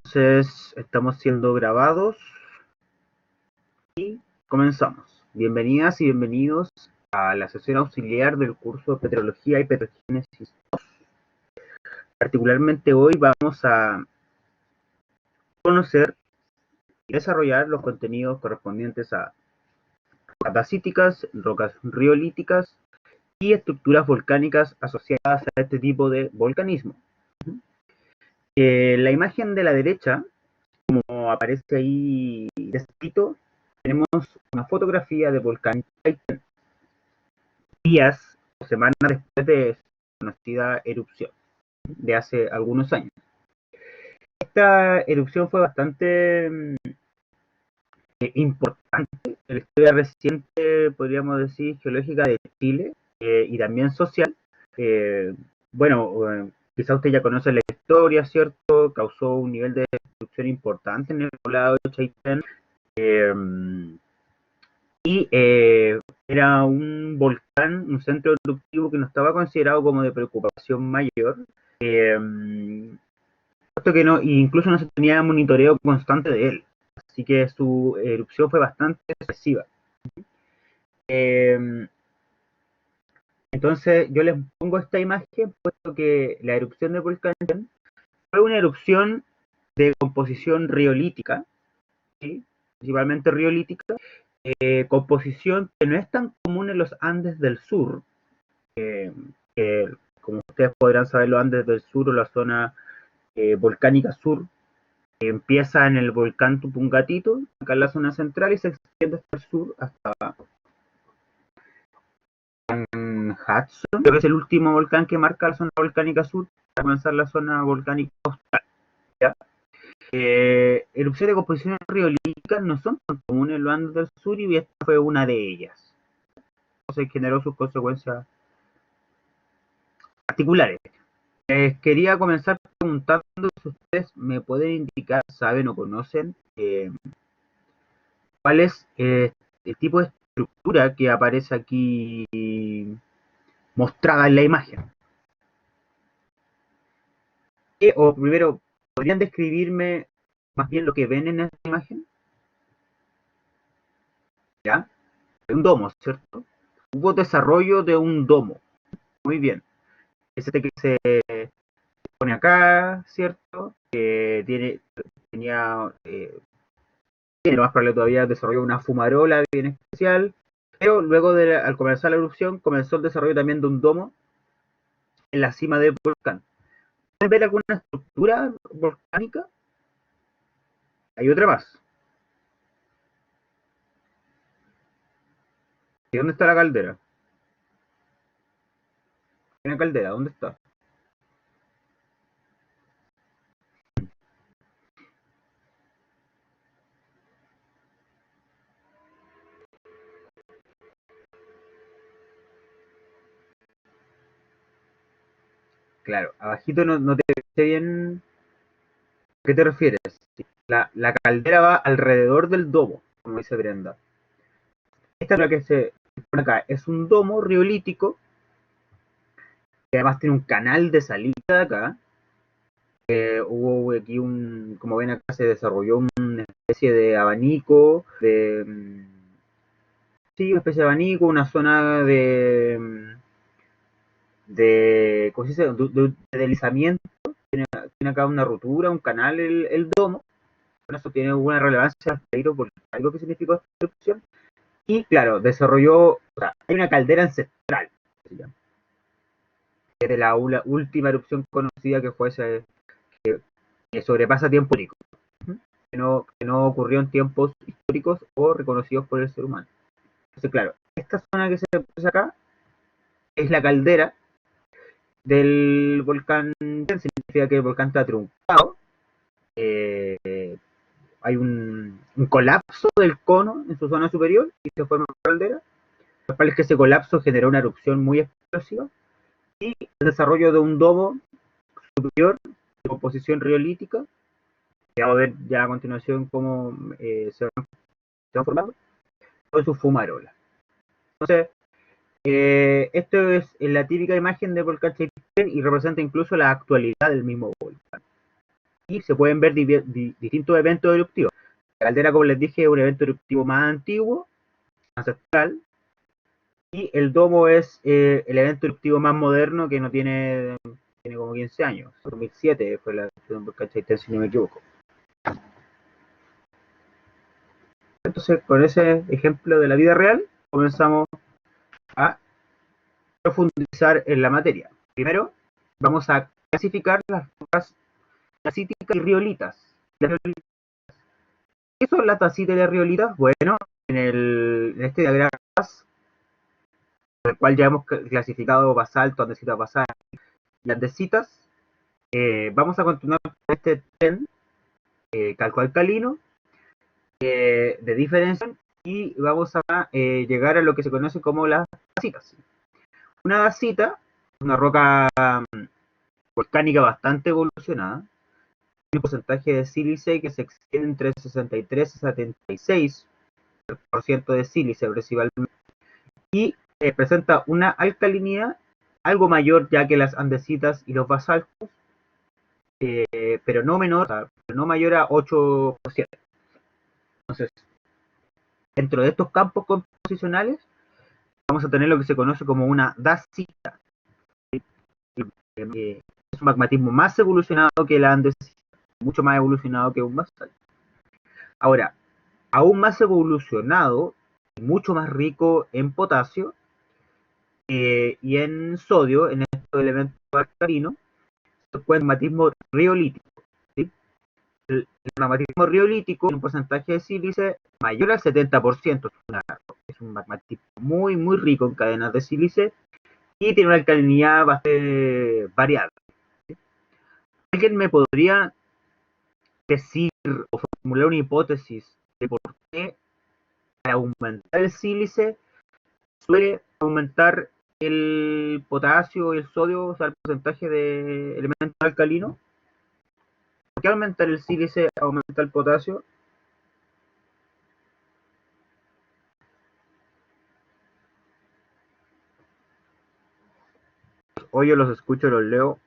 Entonces, estamos siendo grabados y comenzamos. Bienvenidas y bienvenidos a la sesión auxiliar del curso de Petrología y Petrogénesis. Particularmente hoy vamos a conocer y desarrollar los contenidos correspondientes a rocas dacíticas, rocas riolíticas y estructuras volcánicas asociadas a este tipo de volcanismo. La imagen de la derecha, como aparece ahí descrito, tenemos una fotografía de volcán Chaitén, días o semanas después de su conocida erupción de hace algunos años. Esta erupción fue bastante importante en la historia reciente, podríamos decir, geológica de Chile y también social. Eh, bueno, quizá usted ya conoce la historia, ¿cierto? Causó un nivel de destrucción importante en el poblado de Chaitén. Eh, y era un volcán, un centro eruptivo que no estaba considerado como de preocupación mayor, eh, puesto que no, incluso no se tenía monitoreo constante de él, así que su erupción fue bastante excesiva. Eh, entonces yo les pongo esta imagen, puesto que la erupción de volcán fue una erupción de composición riolítica, ¿sí? Principalmente riolítica, composición que no es tan común en los Andes del sur, que como ustedes podrán saber, los Andes del sur o la zona volcánica sur empieza en el volcán Tupungatito, acá en la zona central, y se extiende hasta el sur, hasta Hudson, creo que es el último volcán que marca la zona volcánica sur, para comenzar la zona volcánica austral. ¿Ya? Erupciones de composición riolítica no son tan comunes en los Andes del sur y esta fue una de ellas. Entonces generó sus consecuencias particulares. Quería comenzar preguntando si ustedes me pueden indicar, saben o conocen cuál es el tipo de estructura que aparece aquí mostrada en la imagen. O primero, ¿podrían describirme más bien lo que ven en esta imagen? ¿Ya? Un domo, ¿cierto? Hubo desarrollo de un domo. Muy bien. Ese que se pone acá, ¿cierto? Que tenía lo más probable todavía desarrolló una fumarola bien especial, pero luego al comenzar la erupción comenzó el desarrollo también de un domo en la cima del volcán. ¿Pueden ver alguna estructura volcánica? Hay otra más. ¿Y dónde está la caldera? ¿Hay una caldera? ¿Dónde está? Claro, abajito no te sé bien a qué te refieres. La caldera va alrededor del domo, como dice Brenda. Esta es la que se pone acá. Es un domo riolítico que además tiene un canal de salida de acá. Hubo aquí como ven acá se desarrolló una especie de abanico, sí, una especie de abanico, una zona ¿cómo se dice? De deslizamiento, tiene acá una rotura, un canal, el domo, bueno, eso tiene alguna relevancia por algo que significó esta erupción, y claro, desarrolló, o sea, hay una caldera ancestral, desde la última erupción conocida que fue ese, que sobrepasa tiempo histórico, que no ocurrió en tiempos históricos o reconocidos por el ser humano. Entonces, claro, esta zona que se ve acá es la caldera del volcán, significa que el volcán está truncado, eh, hay un colapso del cono en su zona superior y se forma una caldera, lo cual es que ese colapso generó una erupción muy explosiva y el desarrollo de un domo superior de composición riolítica, que vamos a ver ya a continuación cómo se van formando, con sus fumarolas. Entonces, esto es la típica imagen de volcán Chaitén y representa incluso la actualidad del mismo volcán. y se pueden ver distintos eventos eruptivos. La caldera, como les dije, es un evento eruptivo más antiguo, ancestral, y el domo es el evento eruptivo más moderno que no tiene como 15 años. 2007 fue la erupción del volcán Chaitén, si no me equivoco. Entonces, con ese ejemplo de la vida real, comenzamos a profundizar en la materia. Primero, vamos a clasificar las rocas dacíticas y riolitas. ¿Qué son las dacitas y las riolitas? Bueno, en este diagrama, el cual ya hemos clasificado basalto, andesita basal y andesitas, vamos a continuar con este tren calco alcalino de diferenciación y vamos a llegar a lo que se conoce como las dacitas. Una dacita es una roca volcánica bastante evolucionada, un porcentaje de sílice que se extiende entre 63 y 76% de sílice principalmente, y presenta una alcalinidad algo mayor ya que las andesitas y los basaltos, pero no menor, o sea, no mayor a 8%. Entonces, dentro de estos campos composicionales, vamos a tener lo que se conoce como una dacita. Es un magmatismo más evolucionado que la andesita, mucho más evolucionado que un basalto. Ahora, aún más evolucionado, mucho más rico en potasio y en sodio, en estos elementos alcalinos, se puede el magmatismo riolítico. ¿Sí? El magmatismo riolítico tiene un porcentaje de sílice mayor al 70%. Es un magmatismo muy, muy rico en cadenas de sílice y tiene una alcalinidad bastante variable. ¿Sí? ¿Alguien me podría decir o formular una hipótesis de por qué al aumentar el sílice suele aumentar el potasio y el sodio, o sea, el porcentaje de elementos alcalinos? ¿Por qué aumentar el sílice aumenta el potasio? Hoy yo los escucho, los leo.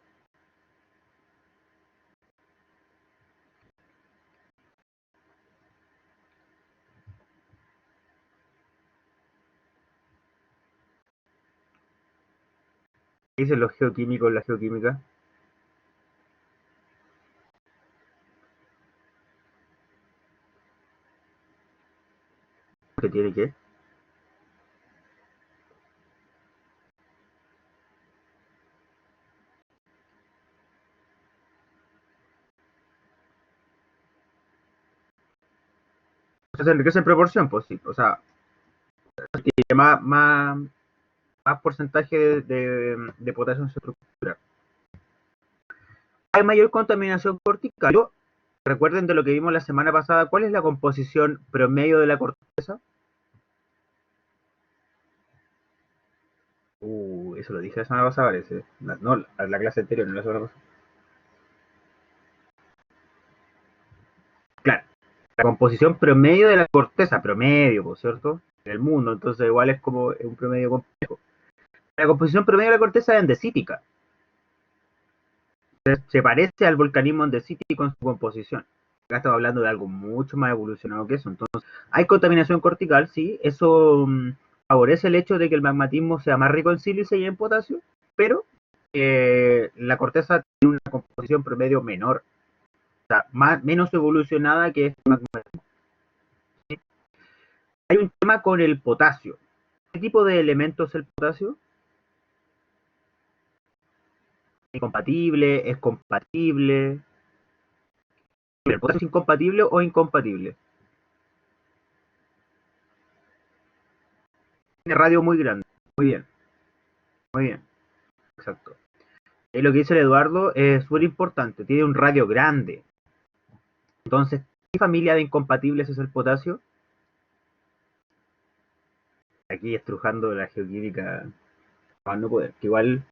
¿Qué dicen los geoquímicos en la geoquímica? ¿Qué tiene que? Se enriquece en proporción, pues sí. O sea, tiene más porcentaje de potasio en su estructura. Hay mayor contaminación cortical. Recuerden de lo que vimos la semana pasada, ¿cuál es la composición promedio de la corteza? Eso lo dije la semana pasada, parece. No, la clase anterior, no la semana pasada. Claro, la composición promedio de la corteza, promedio, por cierto, en el mundo, entonces igual es como un promedio complejo. La composición promedio de la corteza es andesítica. Se parece al volcanismo andesítico en su composición. Acá estamos hablando de algo mucho más evolucionado que eso. Entonces, hay contaminación cortical, sí, eso favorece el hecho de que el magmatismo sea más rico en sílice y en potasio, pero la corteza tiene una composición promedio menor, o sea, menos evolucionada que este magmatismo. ¿Sí? Hay un tema con el potasio. ¿Qué tipo de elemento es el potasio? ¿Es incompatible? ¿Es compatible? ¿El potasio es incompatible o incompatible? Tiene radio muy grande. Muy bien, muy bien. Exacto. Lo que dice el Eduardo es súper importante. Tiene un radio grande. Entonces, ¿qué familia de incompatibles es el potasio? Aquí estrujando la geoquímica a no poder. Que igual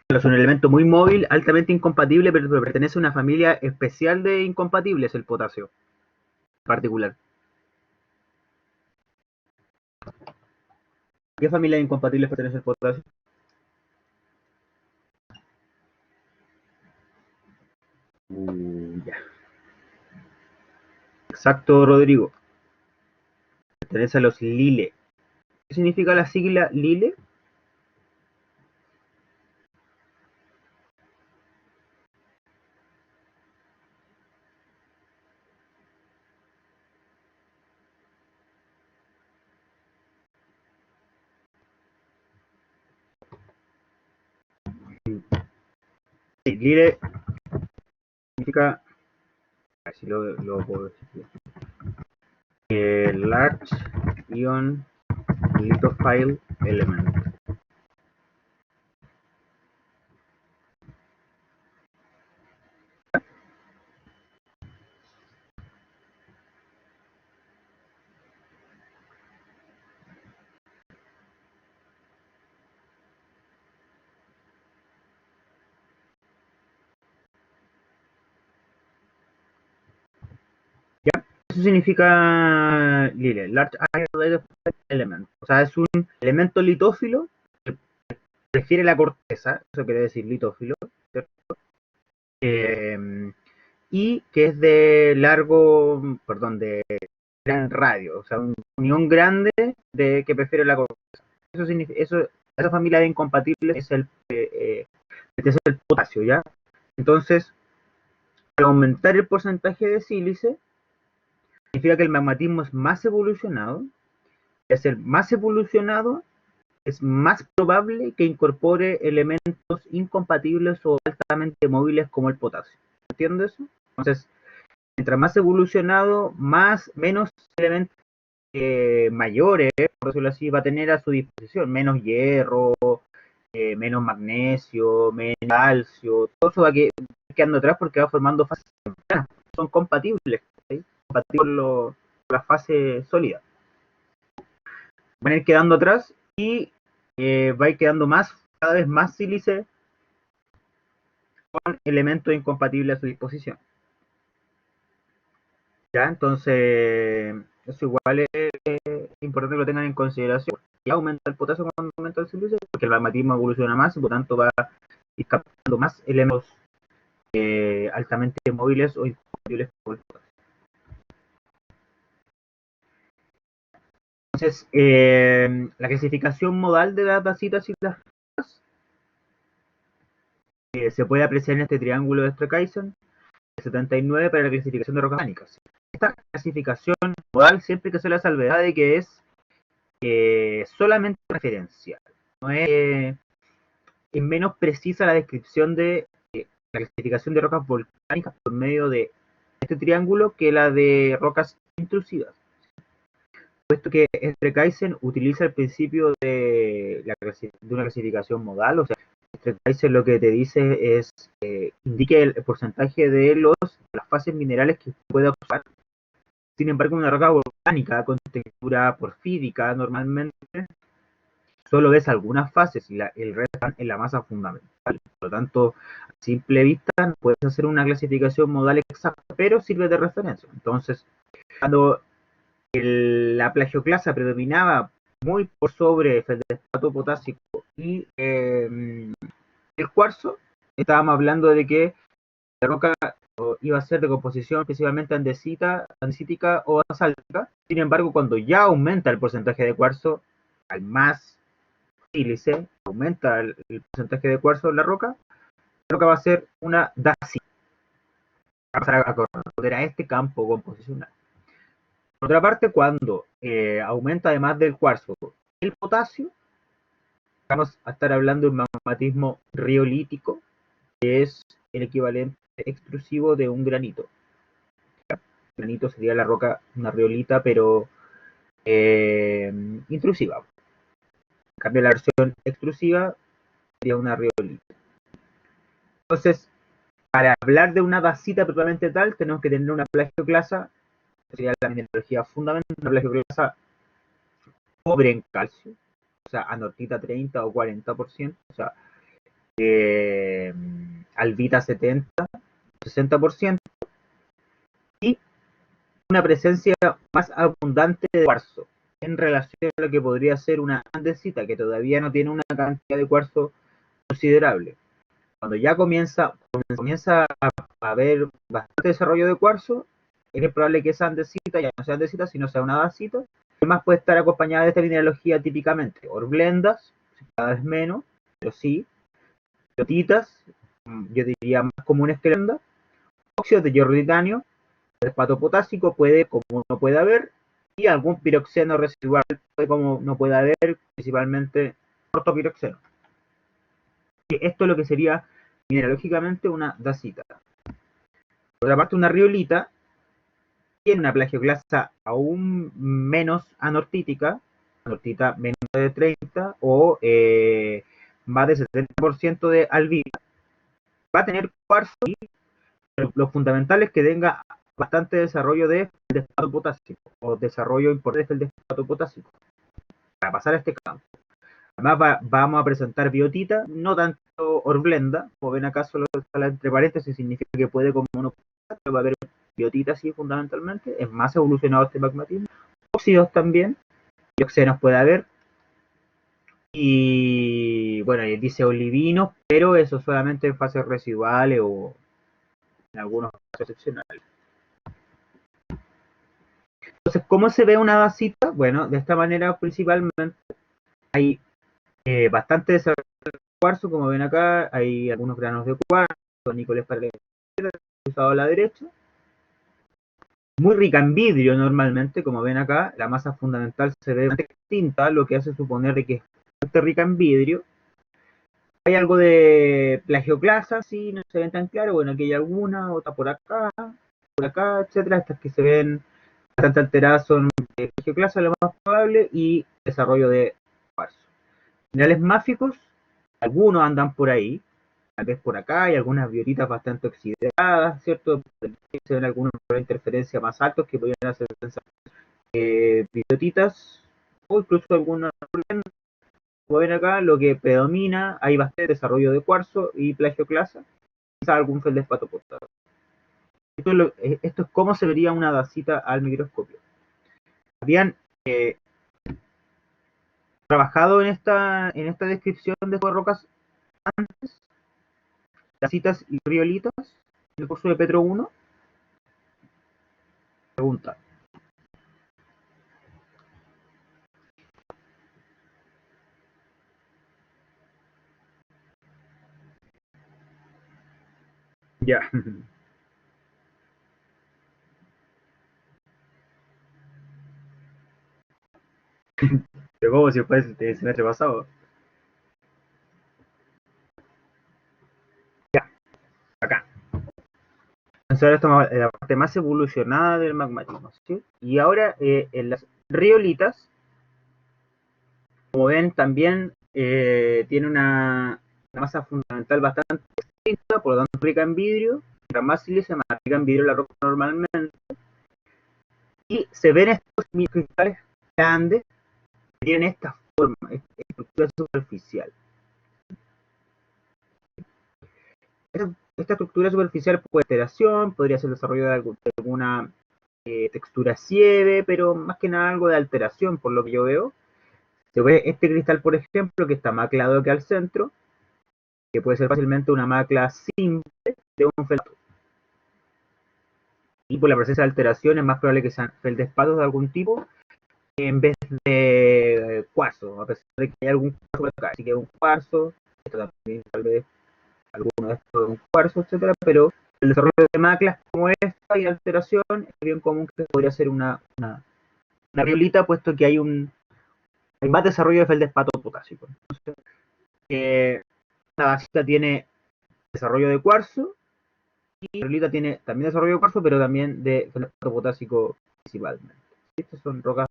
es un elemento muy móvil, altamente incompatible, pero pertenece a una familia especial de incompatibles, el potasio en particular. ¿Qué familia de incompatibles pertenece el potasio? Ya. Exacto, Rodrigo. Pertenece a los Lile. ¿Qué significa la sigla Lile? Sí, Lile significa, a ver si lo puedo decir, Large Ion Lithophile Element. ¿Ya? Eso significa Lile, Large Ion Lithophile Element. O sea, es un elemento litófilo que prefiere la corteza, eso quiere decir litófilo, ¿cierto? Eh, y que es de largo, perdón, de gran radio, o sea, una unión grande de que prefiere la corteza. Eso significa, eso, esa familia de incompatibles es el potasio, ¿ya? Entonces, al aumentar el porcentaje de sílice, significa que el magmatismo es más evolucionado. Es el más evolucionado, es más probable que incorpore elementos incompatibles o altamente móviles como el potasio. ¿Entiendes eso? Entonces, mientras más evolucionado, menos elementos mayores, por decirlo así, va a tener a su disposición. Menos hierro, menos magnesio, menos calcio, todo eso va quedando atrás porque va formando fases tempranas. Son compatibles, ¿sí? Compatibles con la fase sólida. Van a ir quedando atrás y va a ir quedando cada vez más sílice con elementos incompatibles a su disposición. ¿Ya? Entonces, eso igual es importante que lo tengan en consideración. Y aumenta el potasio cuando aumenta el sílice, porque el magmatismo evoluciona más y por tanto va a ir captando más elementos altamente móviles o incompatibles con el potasio. Entonces, la clasificación modal de las dacitas y las rocas se puede apreciar en este triángulo de Streckhausen, 79 para la clasificación de rocas volcánicas. Esta clasificación modal siempre hay que hacer la salvedad de que es solamente referencial. No es menos precisa la descripción de la clasificación de rocas volcánicas por medio de este triángulo que la de rocas intrusivas. Puesto que Streckhausen utiliza el principio de una clasificación modal, o sea, Streckhausen lo que te dice es indique el porcentaje de las fases minerales que puede observar. Sin embargo, una roca volcánica con textura porfírica normalmente solo ves algunas fases y el resto están en la masa fundamental. Por lo tanto, a simple vista no puedes hacer una clasificación modal exacta, pero sirve de referencia. Entonces, cuando la plagioclasa predominaba muy por sobre el feldespato potásico y el cuarzo, estábamos hablando de que la roca iba a ser de composición principalmente andesítica o basáltica. Sin embargo, cuando ya aumenta el porcentaje de cuarzo al más sílice, aumenta el porcentaje de cuarzo en la roca va a ser una dacita. Va a pasar a corresponder a este campo composicional. Por otra parte, cuando aumenta además del cuarzo el potasio, vamos a estar hablando de un magmatismo riolítico, que es el equivalente extrusivo de un granito. El granito sería la roca, una riolita, pero intrusiva. En cambio, la versión extrusiva sería una riolita. Entonces, para hablar de una dacita propiamente tal, tenemos que tener una plagioclasa, que sería la mineralogía fundamental, una plagioclasa pobre en calcio, o sea, anortita 30 o 40%, o sea, albita 70, 60%, y una presencia más abundante de cuarzo en relación a lo que podría ser una andesita, que todavía no tiene una cantidad de cuarzo considerable. Cuando ya comienza a haber bastante desarrollo de cuarzo, es probable que esa andesita ya no sea andesita, sino sea una dacita. Además puede estar acompañada de esta mineralogía típicamente, orblendas, cada vez menos, pero sí, biotitas, yo diría más comunes que lendas, óxidos de hierro y titanio, fosfato potásico puede, como no puede haber, y algún piroxeno residual puede, como no puede haber, principalmente ortopiroxeno. Esto es lo que sería mineralógicamente una dacita. Por otra parte, una riolita tiene una plagioclasa aún menos anortítica, anortita menos de 30 o más de 70% de albita. Va a tener cuarzo y lo fundamental es que tenga bastante desarrollo de feldespato potásico o desarrollo importante de feldespato potásico para pasar a este campo. Además vamos a presentar biotita, no tanto orblenda, como ven acá solo está entre paréntesis, significa que puede como uno, pero va a haber biotita sí fundamentalmente, es más evolucionado este magmatismo, óxidos también, dioxenos puede haber, y bueno, y dice olivinos, pero eso solamente en fases residuales o en algunos casos excepcionales. Entonces, ¿cómo se ve una vasita? Bueno, de esta manera principalmente hay bastante desarrollo de cuarzo, como ven acá, hay algunos granos de cuarzo, nícoles para la izquierda, cruzado a la derecha, muy rica en vidrio normalmente, como ven acá, la masa fundamental se ve bastante distinta, lo que hace suponer de que es bastante rica en vidrio. Hay algo de plagioclasa, sí, no se ven tan claro, bueno, aquí hay alguna, otra por acá, etcétera, estas que se ven bastante alteradas son de plagioclasa, lo más probable, y desarrollo de cuarzo. Minerales máficos, algunos andan por ahí, tal vez por acá, hay algunas biotitas bastante oxidadas, ¿cierto? Se ven algunos de interferencia más altos que podrían hacer pensar biotitas, o incluso algunas, como ven acá, lo que predomina, hay bastante desarrollo de cuarzo y plagioclasa, quizás algún feldespato potásico. Esto es cómo se vería una dacita al microscopio. Habían trabajado en esta descripción de rocas antes, dacitas y riolitas, en el curso de Petro 1. Pregunta. Ya. Pero como si fuese este semestre pasado. Ya, acá. Entonces ahora estamos en la parte más evolucionada del magmatismo, ¿sí? Y ahora en las riolitas, como ven, también tiene una masa fundamental bastante distinta, por lo tanto rica en vidrio, mientras más silicio, más rica en vidrio la roca normalmente, y se ven estos microcristales grandes que tienen esta forma, esta estructura superficial. Esta estructura superficial por alteración, podría ser desarrollo de alguna textura sieve, pero más que nada algo de alteración, por lo que yo veo. Se ve este cristal, por ejemplo, que está maclado que al centro, que puede ser fácilmente una macla simple de un feldspato. Y por la presencia de alteración es más probable que sean feldespatos de algún tipo en vez de cuarzo, a pesar de que hay algún cuarzo por acá. Así que un cuarzo, esto también tal vez alguno de estos un cuarzo, etcétera, pero el desarrollo de maclas como esta y alteración es bien común que podría ser una riolita, puesto que hay más desarrollo de feldespato potásico. Entonces, la vasita tiene desarrollo de cuarzo y la riolita tiene también desarrollo de cuarzo, pero también de feldespato potásico principalmente. Estas son rocas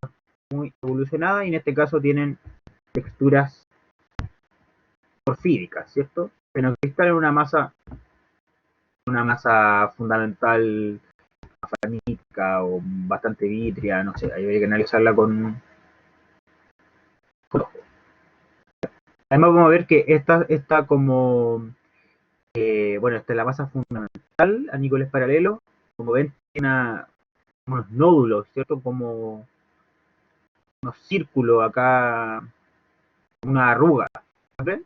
muy evolucionadas y en este caso tienen texturas porfíricas, ¿cierto? Pero el cristal es una masa fundamental fanítica o bastante vitria, no sé, hay que analizarla con ojo. Además vamos a ver que esta como, bueno, esta es la masa fundamental a nícoles paralelos, como ven, tiene unos nódulos, ¿cierto? Como unos círculos acá, una arruga, ¿ven?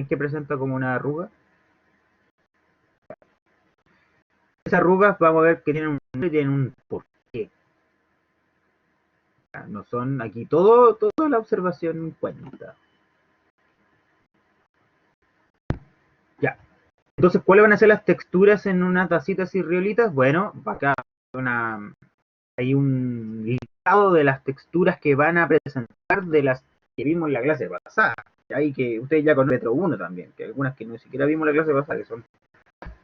¿En qué presenta como una arruga? Esas arrugas vamos a ver que tienen un porqué. No son aquí toda la observación cuenta. Ya. Entonces, ¿cuáles van a ser las texturas en unas tacitas y riolitas? Bueno, acá hay un listado de las texturas que van a presentar de las que vimos en la clase pasada. Hay que ustedes ya conocen Metro 1 también, que algunas que ni siquiera vimos en la clase pasada, que son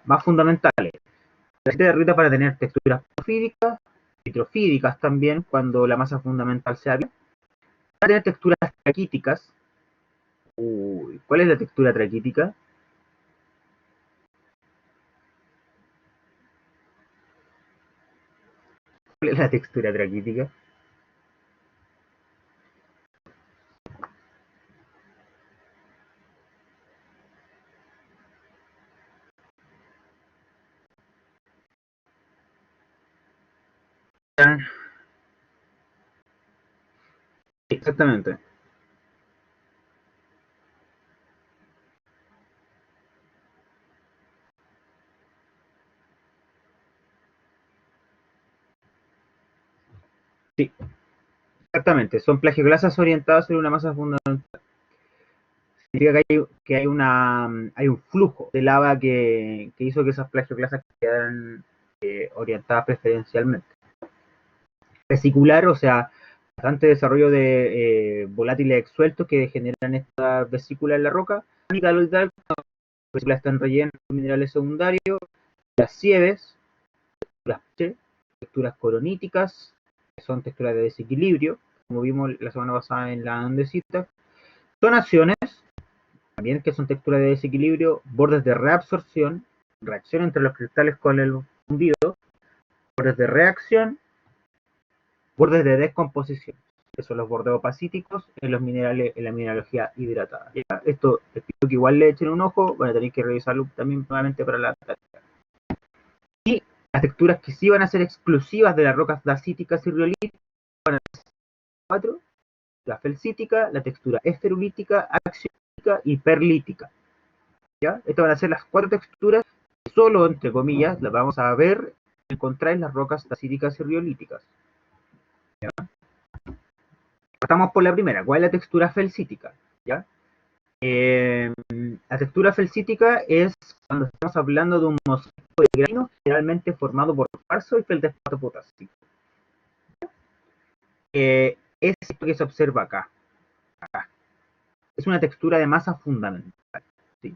más fundamentales. La tacita de riolita para tener texturas porfídicas, vitrofídicas también, cuando la masa fundamental sea bien. Van a tener texturas traquíticas. Uy, ¿cuál es la textura traquítica? ¿Cuál es la textura traquítica? Exactamente. Sí, exactamente. Son plagioclasas orientadas sobre una masa fundamental. Significa hay un flujo de lava que hizo que esas plagioclasas quedaran orientadas preferencialmente. Vesicular, o sea, bastante desarrollo de volátiles exsueltos que generan esta vesícula en la roca. Las vesículas están rellenas de minerales secundarios, las sieves, texturas coroníticas, que son texturas de desequilibrio, como vimos la semana pasada en la andesita. Donaciones, también que son texturas de desequilibrio, bordes de reabsorción, reacción entre los cristales con el fundido, bordes de reacción, bordes de descomposición, que son los bordes opacíticos en los minerales, en la mineralogía hidratada. ¿Ya? Esto les pido que igual le echen un ojo, van a tener que revisarlo también nuevamente para la tarea. Y las texturas que sí van a ser exclusivas de las rocas dacíticas y riolíticas van a ser 4, la felcítica, la textura esterolítica, axiolítica y perlítica. ¿Ya? Estas van a ser las 4 texturas que solo, entre comillas, las vamos a ver, encontrar en las rocas dacíticas y riolíticas. ¿Ya? Partamos por la primera. ¿Cuál es la textura felcítica? ¿Ya? La textura felcítica es cuando estamos hablando de un mosaico de granitos generalmente formado por cuarzo y feldespato potásico. Es esto que se observa acá. Es una textura de masa fundamental. ¿Sí?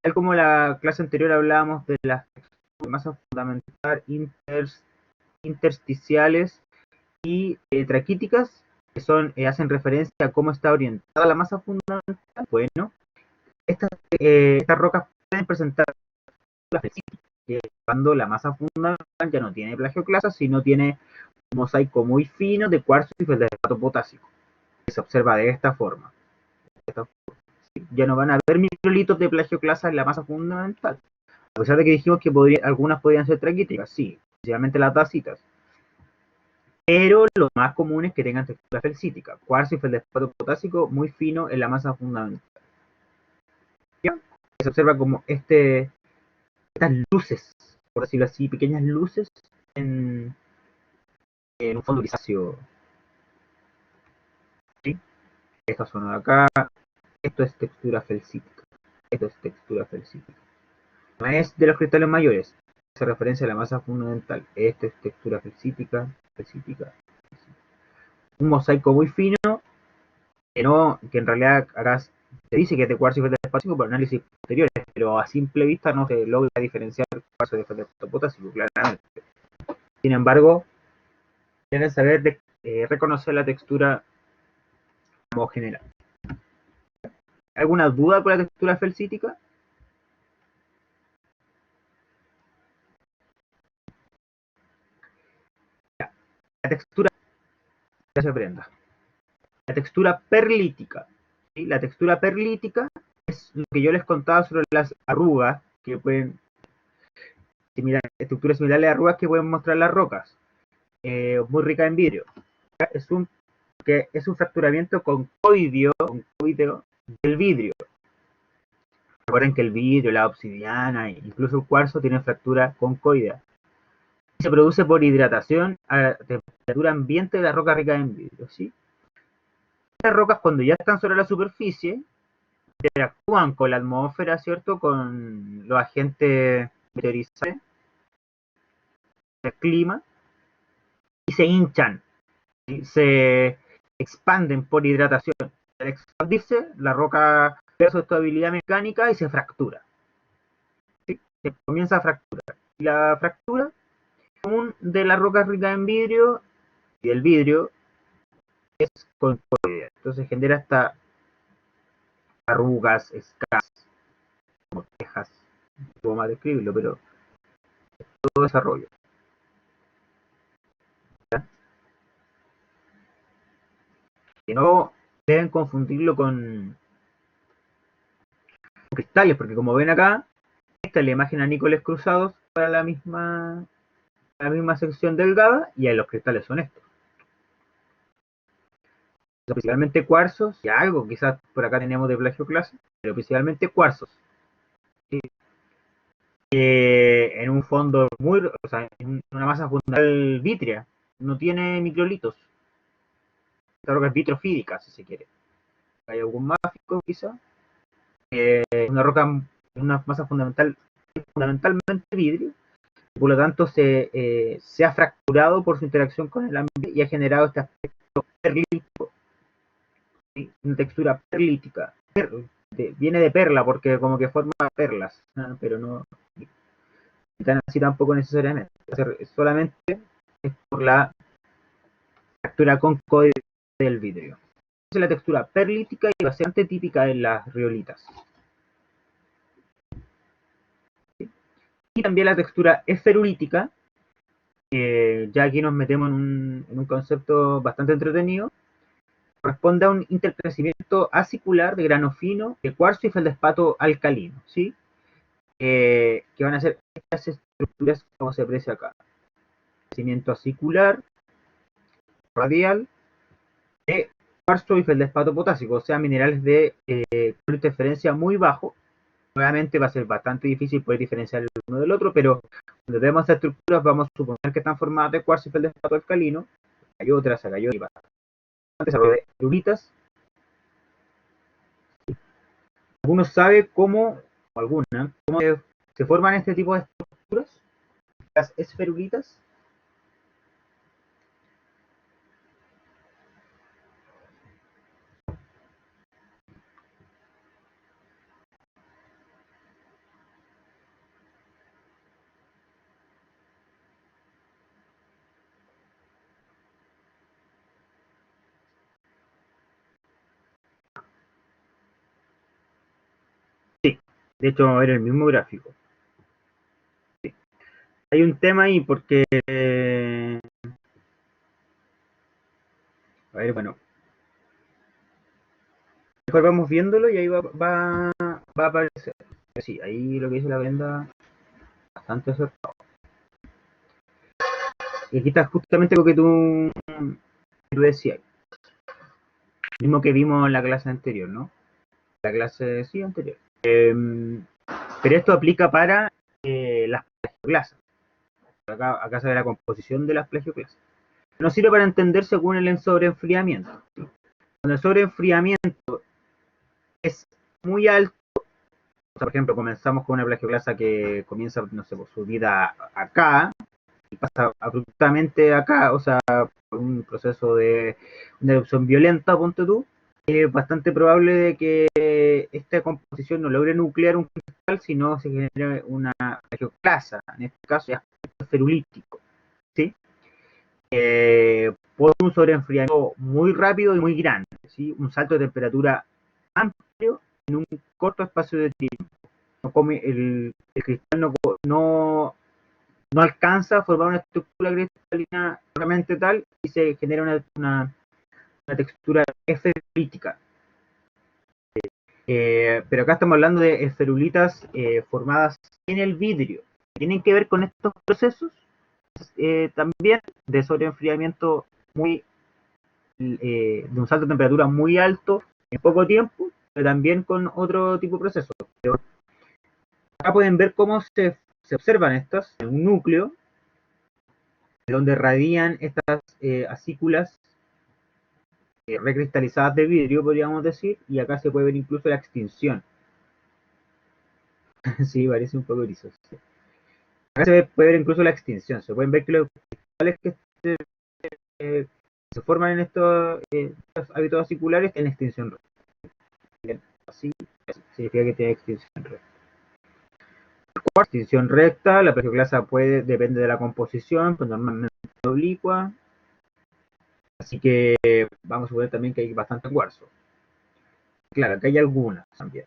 Tal como la clase anterior hablábamos de las texturas de masa fundamental intersticiales y traquíticas, que hacen referencia a cómo está orientada la masa fundamental. Bueno, estas rocas pueden presentar las que cuando la masa fundamental ya no tiene plagioclasa, sino tiene un mosaico muy fino de cuarzo y feldespato potásico, que se observa de esta forma. Ya no van a haber microlitos de plagioclasa en la masa fundamental. A pesar de que dijimos que algunas podrían ser traquíticas, sí, especialmente las dacitas. Pero lo más común es que tengan textura felcítica, cuarzo y feldespato potásico muy fino en la masa fundamental. ¿Ya? Se observa como estas luces, por decirlo así, pequeñas luces en, en un fondo grisáceo. ¿Sí? Estas son de acá, esto es textura felcítica, esto es textura felcítica. No es de los cristales mayores, hace referencia a la masa fundamental. Esto es textura felcítica, felcítica. Un mosaico muy fino que en realidad acá se dice que es de cuarzo y feldespato por análisis posteriores, pero a simple vista no se logra diferenciar cuarzo de feldespato potásico, claramente. Sin embargo, deben saber reconocer la textura como general. ¿Alguna duda con la textura felcítica? La textura, ya se aprenda. La textura perlítica. ¿Sí? La textura perlítica es lo que yo les contaba sobre las arrugas que pueden estructuras similares a arrugas que pueden mostrar las rocas. Muy rica en vidrio. Es un fracturamiento concoideo del vidrio. Recuerden que el vidrio, la obsidiana e incluso el cuarzo tienen fractura concoidea. Se produce por hidratación a temperatura ambiente de las rocas ricas en vidrio, ¿sí? Estas rocas, cuando ya están sobre la superficie, interactúan con la atmósfera, ¿cierto? Con los agentes meteorizantes del clima y se hinchan, ¿sí? Se expanden por hidratación. Al expandirse, la roca pierde su estabilidad mecánica y se fractura, ¿sí? Se comienza a fracturar. Y la fractura común de las rocas ricas en vidrio y el vidrio es concoidea. Entonces genera hasta arrugas, escamas, como tejas, no puedo más describirlo, pero todo desarrollo. ¿Ya? Que no deben confundirlo con cristales, porque como ven acá, esta es la imagen a nícoles cruzados para la misma sección delgada, y ahí los cristales son estos. Son principalmente cuarzos y algo, quizás por acá tenemos de plagioclase, pero principalmente cuarzos. ¿Sí? En un fondo muy, o sea, en una masa fundamental vítrea, no tiene microlitos. Esta roca es vitrofídica, si se quiere. Hay algún máfico, quizá. Una roca, una masa fundamentalmente vidrio, por lo tanto se ha fracturado por su interacción con el ambiente y ha generado este aspecto perlítico, ¿sí? Una textura perlítica. Viene de perla porque como que forma perlas, ¿no? Pero no tan así tampoco necesariamente. Solamente es por la fractura concoide del vidrio. Esa es la textura perlítica y bastante típica en las riolitas. Y también la textura esferulítica, ya aquí nos metemos en un concepto bastante entretenido, corresponde a un intercrecimiento acicular de grano fino de cuarzo y feldespato alcalino, ¿sí? Que van a ser estas estructuras como se aprecia acá. Crecimiento acicular, radial, de cuarzo y feldespato potásico, o sea, minerales de interferencia muy bajo. Nuevamente va a ser bastante difícil poder diferenciar el uno del otro, pero cuando vemos estas estructuras vamos a suponer que están formadas de cuarzo y feldespato alcalino. Hay otras, acá hay otras, de erulitas. ¿Alguno sabe cómo, o alguna, cómo se forman este tipo de estructuras? Las esferulitas. Sí, de hecho vamos a ver el mismo gráfico. Sí. Hay un tema ahí porque, a ver, bueno, mejor vamos viéndolo y ahí va a aparecer. Sí, ahí lo que dice la venda, bastante acertado. Y aquí está justamente lo que tú decías, mismo que vimos en la clase anterior, ¿no? La clase, sí, anterior. Pero esto aplica para las plagioclasas. Acá se ve la composición de las plagioclasas. Nos sirve para entender según el sobreenfriamiento. Cuando el sobreenfriamiento es muy alto, o sea, por ejemplo, comenzamos con una plagioclasa que comienza, no sé, por su vida acá, y pasa abruptamente acá, o sea, por un proceso de una erupción violenta, ponte tú, es bastante probable de que esta composición no logre nuclear un cristal, sino se genere una plagioclasa, en este caso ya ferulítico, ¿sí? Por un sobreenfriamiento muy rápido y muy grande, ¿sí? Un salto de temperatura amplio en un corto espacio de tiempo. El cristal no alcanza a formar una estructura cristalina realmente tal y se genera una textura esferulítica. Pero acá estamos hablando de esferulitas formadas en el vidrio. Tienen que ver con estos procesos también de sobreenfriamiento de un salto de temperatura muy alto en poco tiempo, pero también con otro tipo de procesos. Pero Acá pueden ver cómo se observan estas en un núcleo, de donde radian estas acículas recristalizadas de vidrio, podríamos decir, y acá se puede ver incluso la extinción. Sí, parece un poco griso. Sí. Acá puede ver incluso la extinción. Se pueden ver que los cristales que se forman en estos hábitos aciculares tienen extinción recta. Así significa que tiene extinción recta. Extinción recta, la plagioclasa depende de la composición, pues normalmente oblicua. Así que vamos a suponer también que hay bastante cuarzo. Claro, que hay algunas también.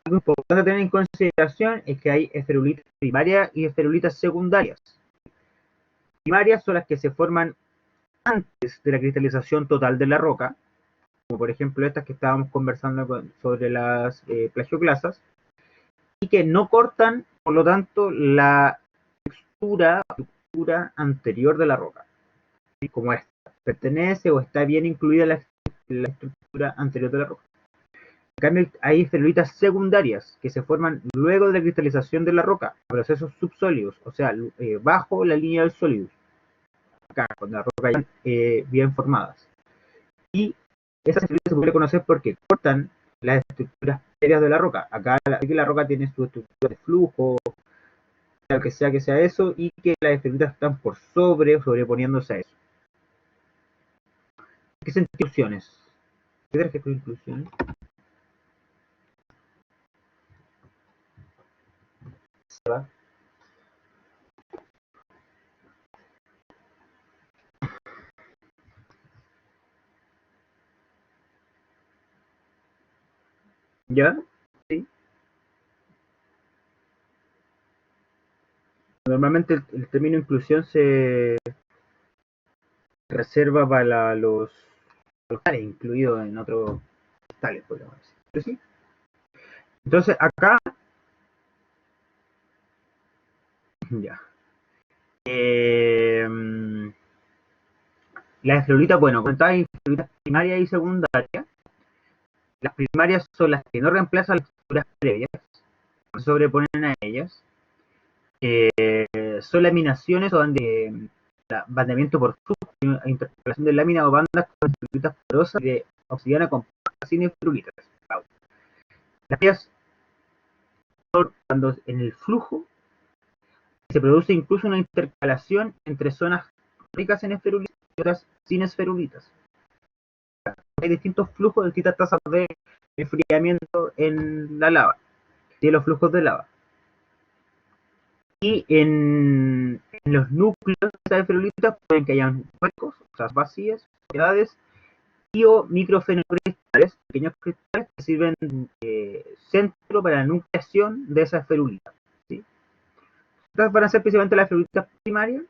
Algo importante a tener en consideración es que hay esferulitas primarias y esferulitas secundarias. Primarias son las que se forman antes de la cristalización total de la roca, como por ejemplo estas que estábamos conversando sobre las plagioclasas, y que no cortan, por lo tanto, la estructura anterior de la roca, ¿sí? Como esta, pertenece o está bien incluida la estructura anterior de la roca. En cambio, hay esferulitas secundarias que se forman luego de la cristalización de la roca, procesos subsólidos, o sea, bajo la línea del sólido, acá, con la roca ya bien formadas. Y esas esferulitas se pueden conocer porque cortan las estructuras previas de la roca. Acá la roca tiene su estructura de flujo, que sea eso, y que las esferulitas están por sobreponiéndose a eso. ¿Qué son inclusiones? ¿Qué te refieres con inclusiones? ¿Se va? ¿Ya? Sí. Normalmente el término inclusión se reserva para los tales, incluidos en otros tales, podríamos decir. ¿Pero sí? Entonces, acá, ya. Las esferulitas, bueno, comentaba hay esferulitas primarias y secundarias. Las primarias son las que no reemplazan las estructuras previas, no se sobreponen a ellas. Son laminaciones o bandeamiento por flujo, interpolación de láminas o bandas con esferulitas porosas de obsidiana compacta sin esferulitas. Las piezas son cuando en el flujo se produce incluso una intercalación entre zonas ricas en esferulitas y otras sin esferulitas. Hay distintos flujos, distintas tasas de enfriamiento en la lava, y los flujos de lava. Y en los núcleos de esas esferulitas pueden que hayan huecos, o sea, vacías, propiedades, y o microfenocristales, pequeños cristales que sirven de centro para la nucleación de esa esferulita. ¿Sí? Estas van a ser principalmente las esferulitas primarias,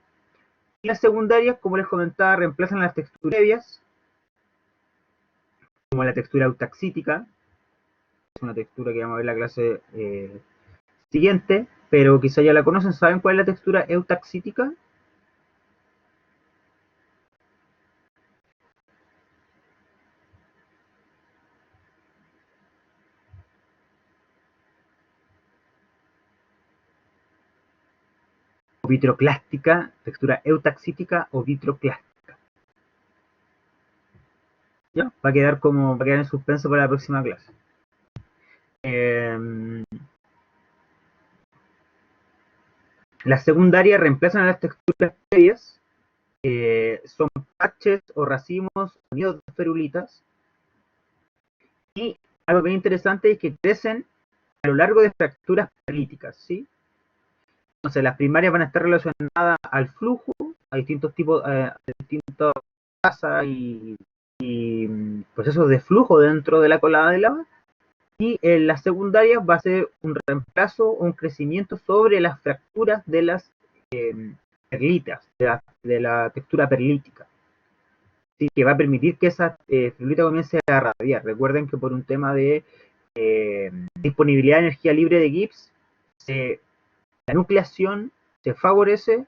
y las secundarias, como les comentaba, reemplazan las texturas previas, como la textura eutaxítica, es una textura que vamos a ver en la clase siguiente, pero quizá ya la conocen. ¿Saben cuál es la textura eutaxítica? O vitroclástica, textura eutaxítica o vitroclástica. ¿Ya? Va a quedar en suspenso para la próxima clase. Las secundarias reemplazan a las texturas previas, son parches o racimos unidos de esferulitas, y algo bien interesante es que crecen a lo largo de fracturas perlíticas, ¿sí? Entonces las primarias van a estar relacionadas al flujo, a distintos tipos, a distintas tasas y procesos de flujo dentro de la colada de lava, y en las secundarias va a ser un reemplazo o un crecimiento sobre las fracturas de las perlitas, de la textura perlítica. ¿Sí? Que va a permitir que esa ferulita comience a radiar. Recuerden que por un tema de disponibilidad de energía libre de Gibbs, la nucleación se favorece.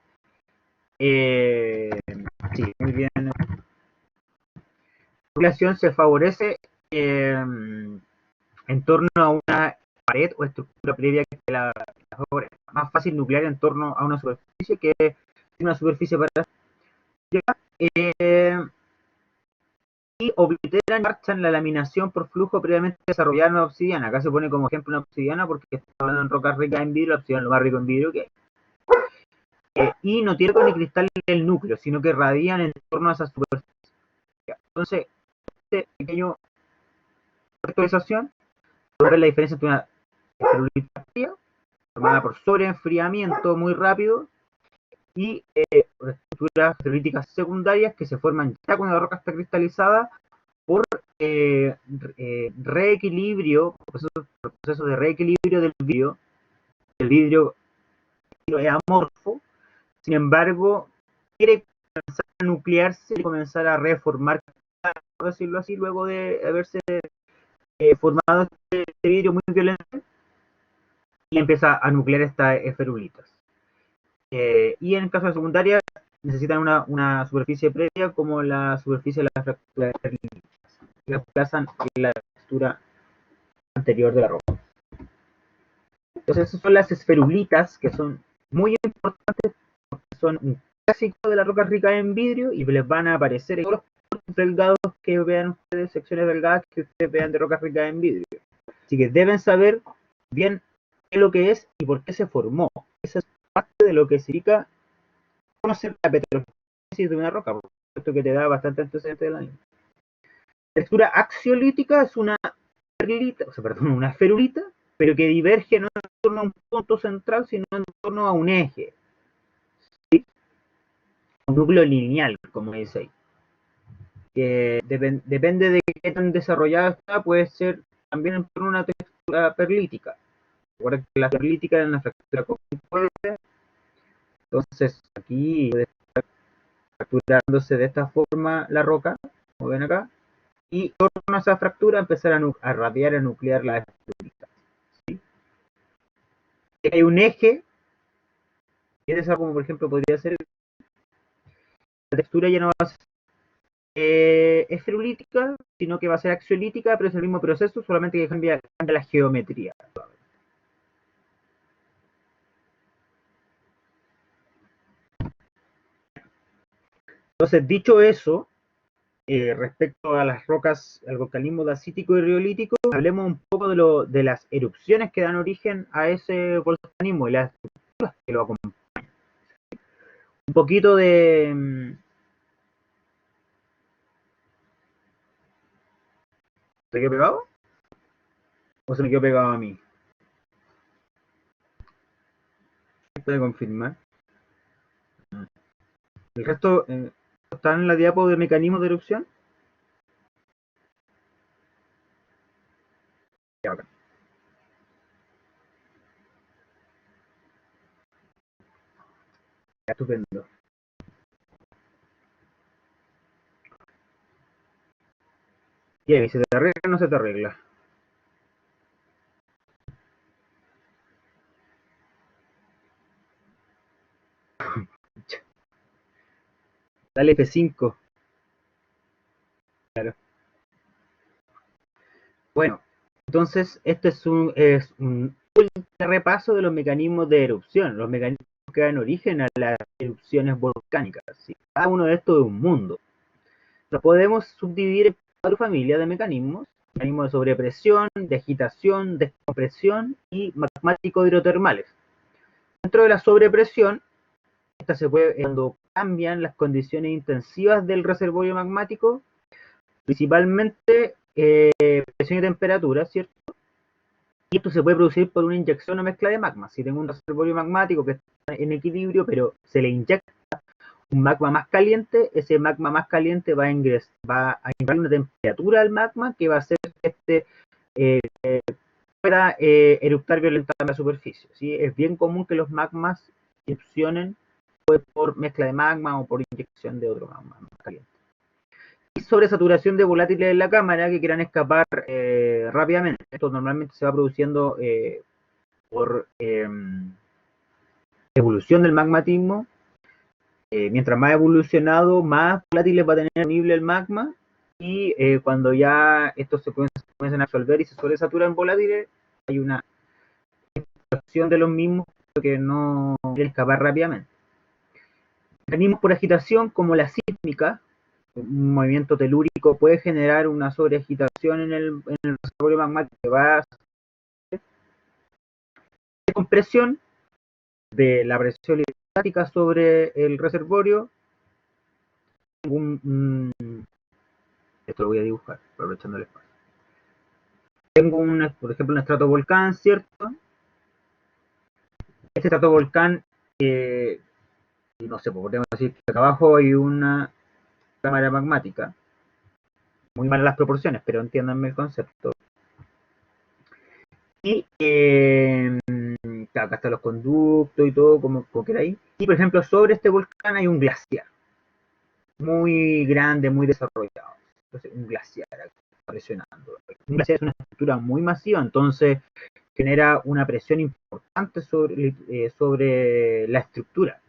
Sí, muy bien. La nucleación se favorece en torno a una pared o estructura previa que la favorece. Más fácil nuclear en torno a una superficie que una superficie para y obliteran y marchan la laminación por flujo previamente desarrollada en una obsidiana. Acá se pone como ejemplo una obsidiana porque está hablando en rocas ricas en vidrio, la obsidiana es lo más rico en vidrio que hay. Y no tiene ni cristal en el núcleo, sino que radian en torno a esa superficie. Entonces, este pequeño actualización ver la diferencia entre una esferulita fría, formada por sobreenfriamiento muy rápido, y estructuras ferríticas secundarias que se forman ya cuando la roca está cristalizada por reequilibrio, proceso de reequilibrio del vidrio. El vidrio es amorfo, sin embargo, quiere comenzar a nuclearse y comenzar a reformar, por decirlo así, luego de haberse formado este vidrio muy violento y empieza a nuclear estas esferulitas. Y en caso de secundaria, necesitan una superficie previa como la superficie de la fractura de esferulitas, que desplazan en la textura anterior de la roca. Entonces, esas son las esferulitas, que son muy importantes porque son un clásico de la roca rica en vidrio y les van a aparecer en todos los delgados que vean ustedes, secciones delgadas que ustedes vean de rocas ricas en vidrio. Así que deben saber bien qué es lo que es y por qué se formó. Esa es parte de lo que significa conocer la petrogénesis de una roca, por esto que te da bastante antecedente de la misma. La textura axiolítica es una perlita, o sea, perdón, una ferulita, pero que diverge no en torno a un punto central, sino en torno a un eje. ¿Sí? Un núcleo lineal, como dice ahí. Que depende de qué tan desarrollada está, puede ser también en torno a una textura perlítica. Recuerda que la perlítica es una fractura convexa, entonces aquí puede estar fracturándose de esta forma la roca, como ven acá, y en torno a esa fractura empezar a radiar, a nuclear la estructura. ¿Sí? Hay un eje, y es algo como por ejemplo podría ser, la textura ya no va a ser esferulítica, sino que va a ser axiolítica, pero es el mismo proceso, solamente que cambia la geometría. Entonces, dicho eso, respecto a las rocas, al volcanismo dacítico y riolítico, hablemos un poco de las erupciones que dan origen a ese volcanismo y las estructuras que lo acompañan. Un poquito de... ¿Se quedó pegado? ¿O se me quedó pegado a mí? Puede confirmar. El resto está en la diapo de mecanismos de erupción. Ya, acá. Ya, estupendo. Y ahí, ¿se te arregla o no se te arregla? Dale F5. Claro. Bueno, entonces este es un repaso de los mecanismos de erupción, los mecanismos que dan origen a las erupciones volcánicas. ¿Sí? Cada uno de estos es un mundo. Los podemos subdividir en 4 familias de mecanismos: mecanismos de sobrepresión, de agitación, descompresión y magmático hidrotermales. Dentro de la sobrepresión, esta se puede cuando cambian las condiciones intensivas del reservorio magmático, principalmente presión y temperatura, ¿cierto? Y esto se puede producir por una inyección o mezcla de magma. Si tengo un reservorio magmático que está en equilibrio, pero se le inyecta un magma más caliente, ese magma más caliente va a ingresar una temperatura al magma que va a hacer que este pueda eruptar violentamente a la superficie. ¿Sí? Es bien común que los magmas erupcionen por mezcla de magma o por inyección de otro magma más caliente. Y sobresaturación de volátiles en la cámara que quieran escapar rápidamente. Esto normalmente se va produciendo por evolución del magmatismo. Mientras más evolucionado, más volátiles va a tener disponible el magma, y cuando ya estos se comienzan a absorber y se sobresaturan volátiles, hay una acción de los mismos, que no quieren escapar rápidamente. Mecanismos por agitación como la sísmica, un movimiento telúrico puede generar una sobreagitación en el reservorio magmático que va a compresión de la presión hidrostática sobre el reservorio. Esto lo voy a dibujar, aprovechando el espacio. Tengo, por ejemplo, un estratovolcán, ¿cierto? Este estratovolcán, no sé, podríamos decir que acá abajo hay una cámara magmática. Muy malas las proporciones, pero entiéndanme el concepto. Y acá están los conductos y todo, como queráis. Y por ejemplo, sobre este volcán hay un glaciar. Muy grande, muy desarrollado. Entonces, un glaciar presionando. Un glaciar es una estructura muy masiva, entonces genera una presión importante sobre la estructura.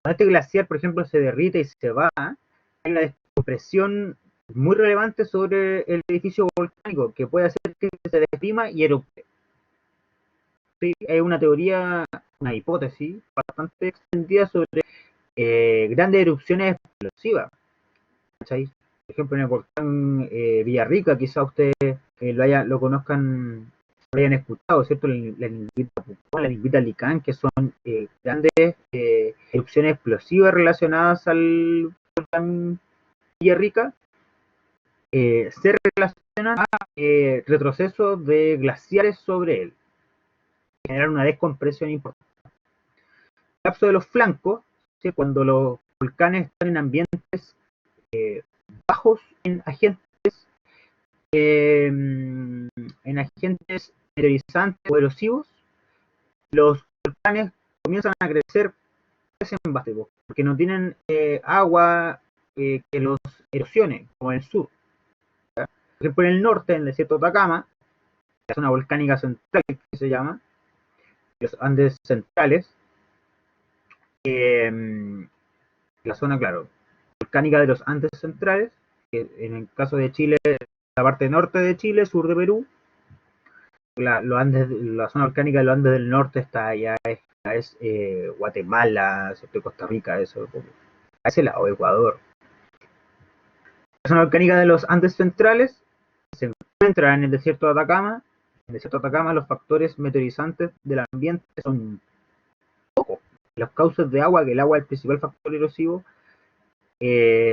Cuando este glaciar, por ejemplo, se derrite y se va, hay una descompresión muy relevante sobre el edificio volcánico que puede hacer que se deprima y erupte. Sí, hay una teoría, una hipótesis bastante extendida sobre grandes erupciones explosivas. ¿Cachai? Por ejemplo, en el volcán Villarrica, quizá ustedes lo conozcan, lo hayan escuchado, ¿cierto? La Lingüita Licán, que son grandes erupciones explosivas relacionadas al volcán Villarrica, se relacionan a retrocesos de glaciares sobre él, generar una descompresión importante. El colapso de los flancos, ¿sí? Cuando los volcanes están en ambientes bajos en agentes meteorizantes o erosivos, los volcanes comienzan a crecer en base, porque no tienen agua que los erosione, como en el sur. ¿Ya? Por ejemplo, en el norte, en el desierto de Atacama, la zona volcánica central, que se llama, los Andes centrales, la zona, claro, volcánica de los Andes centrales, que en el caso de Chile, la parte norte de Chile, sur de Perú, la zona volcánica de los Andes del norte está allá, es Guatemala, Costa Rica, eso, a ese lado, Ecuador. La zona volcánica de los Andes centrales se encuentra en el desierto de Atacama. En el desierto de Atacama los factores meteorizantes del ambiente son pocos. Los cauces de agua, que el agua es el principal factor erosivo,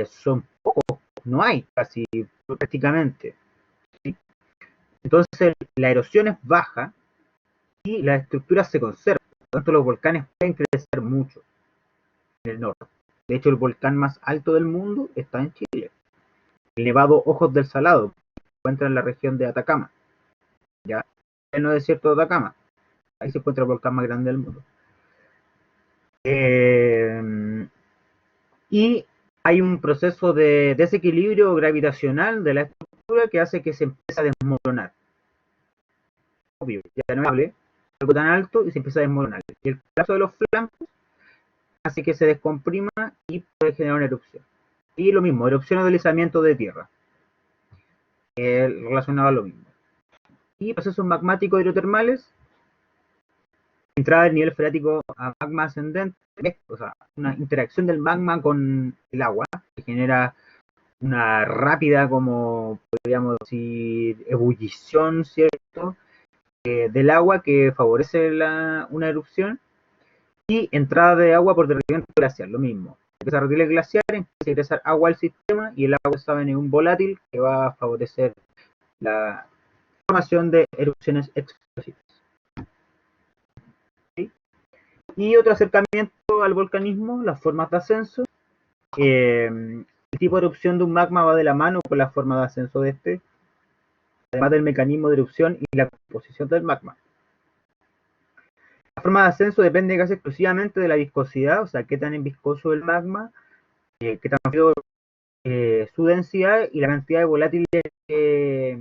son pocos, no hay casi prácticamente. ¿Sí? Entonces la erosión es baja y las estructuras se conservan. Por lo tanto, los volcanes pueden crecer mucho en el norte. De hecho, el volcán más alto del mundo está en Chile. El Nevado Ojos del Salado, que se encuentra en la región de Atacama. Ya en el desierto de Atacama. Ahí se encuentra el volcán más grande del mundo. Y hay un proceso de desequilibrio gravitacional de la estructura que hace que se empiece a desmoronar. Obvio, ya no es algo tan alto y se empieza a desmoronar. Y el colapso de los flancos hace que se descomprima y puede generar una erupción. Y lo mismo, erupción o deslizamiento de tierra. Relacionado a lo mismo. Y procesos magmáticos hidrotermales, entrada del nivel freático a magma ascendente, o sea, una interacción del magma con el agua, que genera una rápida, como podríamos decir, ebullición, ¿cierto? Del agua que favorece una erupción, y entrada de agua por derretimiento glacial, lo mismo. Empieza a derretir el glaciar, empieza a ingresar agua al sistema y el agua sabe en un volátil que va a favorecer la formación de erupciones explosivas. ¿Sí? Y otro acercamiento al volcanismo, las formas de ascenso. El tipo de erupción de un magma va de la mano con la forma de ascenso de este, además del mecanismo de erupción y la composición del magma. La forma de ascenso depende casi exclusivamente de la viscosidad, o sea, qué tan viscoso el magma, qué tan rápido su densidad y la cantidad de volátiles que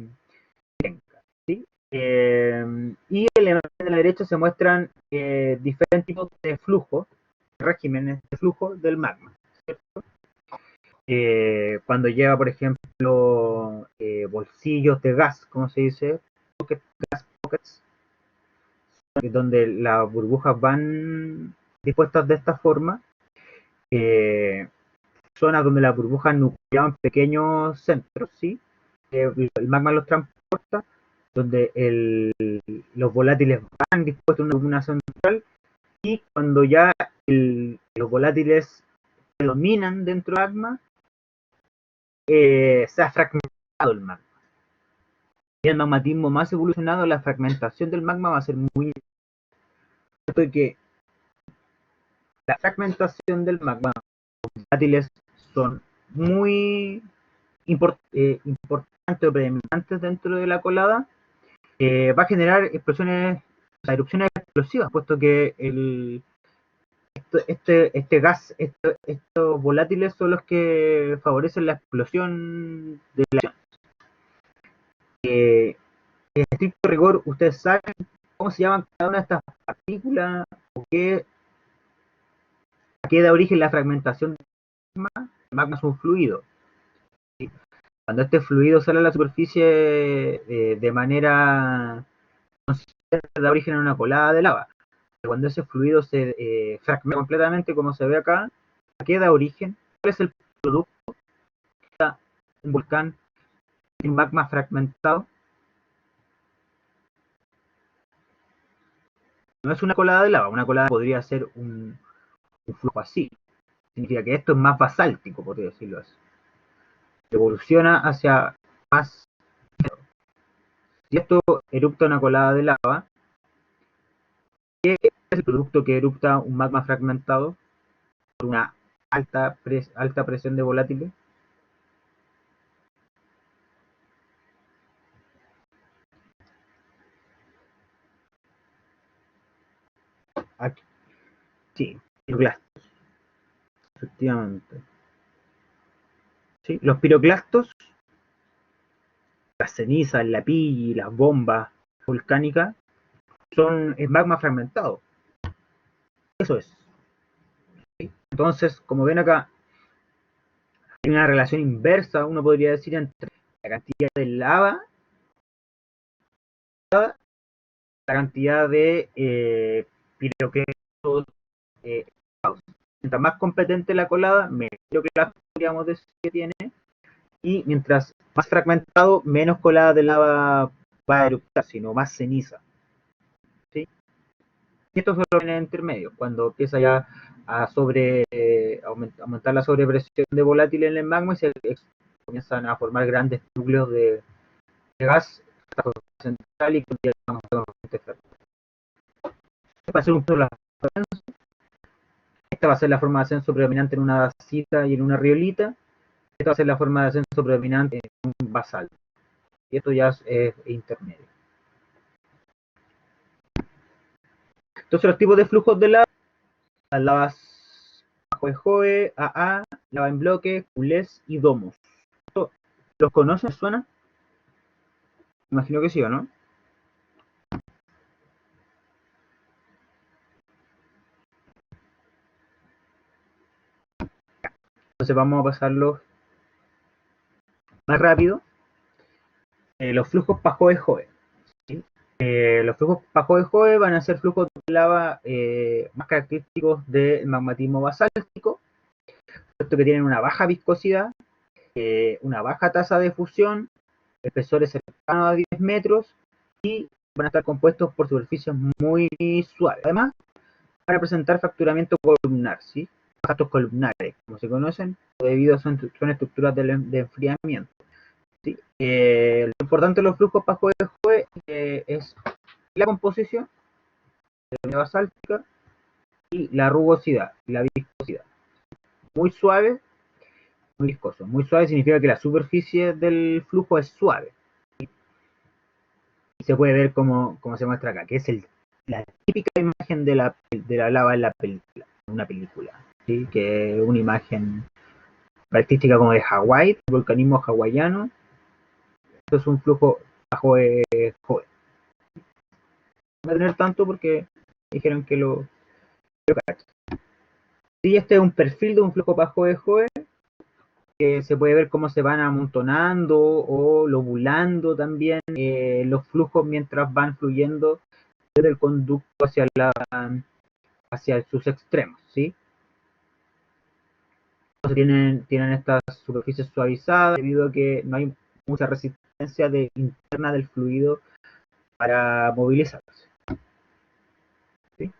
tenga. ¿Sí? Y en la imagen de la derecha se muestran diferentes tipos de flujo, regímenes de flujo del magma. ¿Cierto? Cuando lleva, por ejemplo, bolsillos de gas, ¿cómo se dice? Gas pockets, donde las burbujas van dispuestas de esta forma, zonas donde las burbujas nucleaban pequeños centros, ¿sí? El magma los transporta, donde los volátiles van dispuestos en una central, y cuando ya los volátiles predominan dentro del magma, se ha fragmentado el magma. Y el magmatismo más evolucionado, la fragmentación del magma va a ser muy importante, que la fragmentación del magma, los volátiles son muy importantes o predominantes dentro de la colada, va a generar explosiones, o sea, erupciones explosivas, puesto que este gas, estos volátiles son los que favorecen la explosión de la. En estricto rigor, ustedes saben cómo se llaman cada una de estas partículas, o a qué da origen la fragmentación del magma. El magma es un fluido. ¿Sí? Cuando este fluido sale a la superficie de manera consistente, da origen a una colada de lava. Cuando ese fluido se fragmenta completamente, como se ve acá, ¿a qué da origen? ¿Cuál es el producto? Un volcán, un magma fragmentado. No es una colada de lava, una colada podría ser un flujo así. Significa que esto es más basáltico, por decirlo así. Evoluciona hacia más. Si esto erupta una colada de lava, ¿qué es el producto que erupta un magma fragmentado por una alta presión de volátiles? Aquí, sí, piroclastos, efectivamente. ¿Sí? Los piroclastos, las cenizas, la pilla, las bombas volcánicas, es magma fragmentado. Eso es. ¿Sí? Entonces, como ven acá, hay una relación inversa, uno podría decir, entre la cantidad de lava y la cantidad de piroclastos. Eh, mientras más competente la colada, menos piroclastos podríamos decir que tiene, y mientras más fragmentado, menos colada de lava va a eruptar, sino más ceniza. ¿Sí? Y esto solo en el intermedio, cuando empieza ya a aumentar la sobrepresión de volátil en el magma y se comienzan a formar grandes núcleos de gas central y que va a ser un problema. Esta va a ser la forma de ascenso predominante en una vasita y en una riolita. Esta va a ser la forma de ascenso predominante en un basalto. Y esto ya es intermedio. Entonces los tipos de flujos de lava: las lavas bajo Ejoe, AA, lava en bloque, culés y domos. ¿Los conocen? ¿Suena? Imagino que sí, ¿o no? Entonces vamos a pasarlos más rápido. Los flujos bajo Ejoe. ¿Sí? Los flujos bajo Ejoe van a ser flujos de lava más característicos del magmatismo basáltico, puesto que tienen una baja viscosidad, una baja tasa de fusión, espesores cercanos a 10 metros, y van a estar compuestos por superficies muy suaves. Además, van a presentar fracturamiento columnar, ¿sí? Gastos columnares, como se conocen, debido a son estructuras de enfriamiento. ¿Sí? Lo importante de los flujos bajo Ejoe es la composición de la basáltica y la rugosidad y la viscosidad. Muy suave, muy viscoso. Muy suave significa que la superficie del flujo es suave. Y se puede ver como se muestra acá, que es la típica imagen de la lava en la película, en una película, ¿sí? Que es una imagen característica como de Hawái, el volcanismo hawaiano. Esto es un flujo bajo Ejoe. No voy a tener tanto porque dijeron que lo sí, este es un perfil de un flujo bajo Ejoe, que se puede ver cómo se van amontonando o lobulando también los flujos mientras van fluyendo del conducto hacia sus extremos, ¿sí? Entonces tienen estas superficies suavizadas debido a que no hay mucha resistencia interna del fluido para movilizarse, ¿sí?